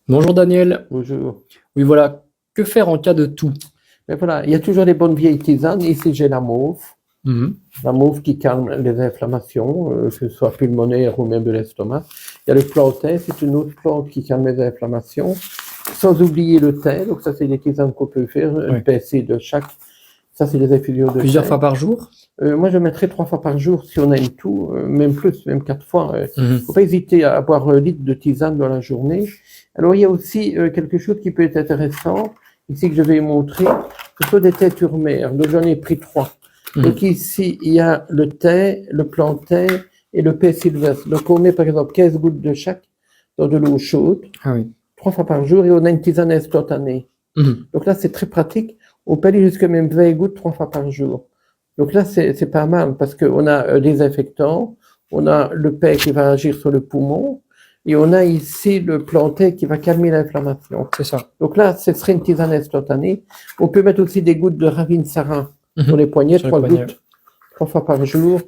Bonjour Daniel. Bonjour. Oui, voilà. Que faire en cas de toux? Mais voilà, il y a toujours les bonnes vieilles tisanes. Ici, j'ai la mauve. Mhm. La mauve qui calme les inflammations, que ce soit pulmonaire ou même de l'estomac. Il y a le plantain, c'est une autre plante qui calme les inflammations. Sans oublier le thym, donc ça, c'est des tisanes qu'on peut faire, une Oui. pincée de chaque. Ça, c'est des infusions de Plusieurs fois thym. par jour? Moi, je mettrais 3 fois par jour si on a une toux, même plus, même 4 fois. Mhm. Faut pas hésiter à boire 1 litre de tisane dans la journée. Alors, il y a aussi quelque chose qui peut être intéressant, ici que je vais montrer, ce sont des teintures mères. Donc, j'en ai pris 3. Donc, Mhm. ici, il y a le thym, le plantain et le paix sylvestre. Donc, on met par exemple 15 gouttes de chaque dans de l'eau chaude, Ah oui. 3 fois par jour, et on a une tisane instantanée. Mhm. Donc là, c'est très pratique. On peut aller jusqu'à même 20 gouttes 3 fois par jour. Donc là, c'est pas mal parce qu'on a des infectants, on a le paix qui va agir sur le poumon et on a ici le plantain qui va calmer l'inflammation. C'est ça. Donc là, ce serait une tisane instantanée. On peut mettre aussi des gouttes de ravinsarin sur les poignets, Sur les 3 poignets. gouttes 3 fois par jour.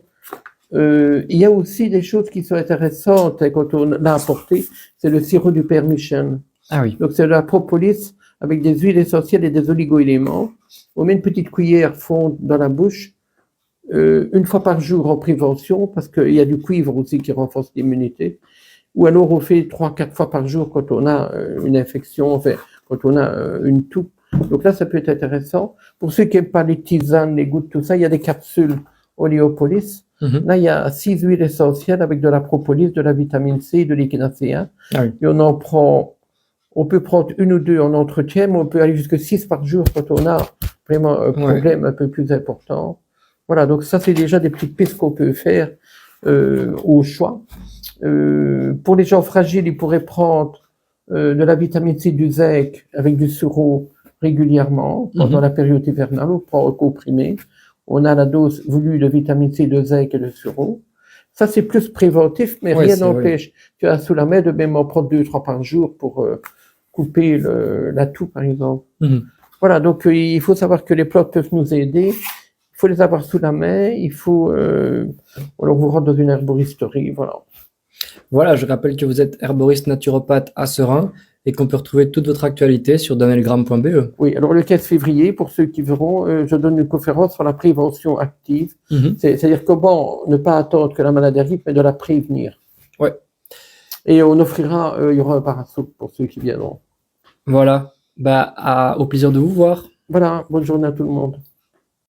Il y a aussi des choses qui sont intéressantes quand on l'a apporté, c'est le sirop du permission. Ah oui. Donc c'est de la propolis avec des huiles essentielles et des oligo-éléments. On met une petite cuillère fonde dans la bouche 1 fois par jour en prévention parce qu'il y a du cuivre aussi qui renforce l'immunité. Ou alors on fait 3-4 fois par jour quand on a une infection, enfin quand on a une toux. Donc là, ça peut être intéressant. Pour ceux qui n'aiment pas les tisanes, les gouttes, tout ça, il y a des capsules Oleopolis. Mhm. Là, il y a 6 huiles essentielles avec de la propolis, de la vitamine C, de l'échinacéa. Ah oui. Et on peut prendre 1 ou 2 en entretien, mais on peut aller jusqu'à 6 par jour quand on a vraiment un problème un peu plus important. Voilà, donc ça, c'est déjà des petites pistes qu'on peut faire au choix. Pour les gens fragiles, ils pourraient prendre de la vitamine C du zinc avec du sureau régulièrement pendant la période hivernale, ou prendre comprimé. On a la dose voulue de vitamine C, de zinc et de sureau. Ça, c'est plus préventif, mais Ouais, rien c'est- oui. n'empêche. Tu as sous la main de même en prendre 2-3 par jour pour couper la toux, par exemple. Mhm. Voilà, donc il faut savoir que les plantes peuvent nous aider. Il faut les avoir sous la main. Il faut, alors vous rentre dans une herboristerie, voilà. Voilà, je rappelle que vous êtes herboriste naturopathe à Serein et qu'on peut retrouver toute votre actualité sur danielgram.be. Oui, alors le 15 février, pour ceux qui verront, je donne une conférence sur la prévention active. Mhm. C'est-à-dire comment ne pas attendre que la maladie arrive, mais de la prévenir. Ouais. Et on offrira, il y aura un parasoupe pour ceux qui viendront. Voilà. Bah, au plaisir de vous voir. Voilà, bonne journée à tout le monde.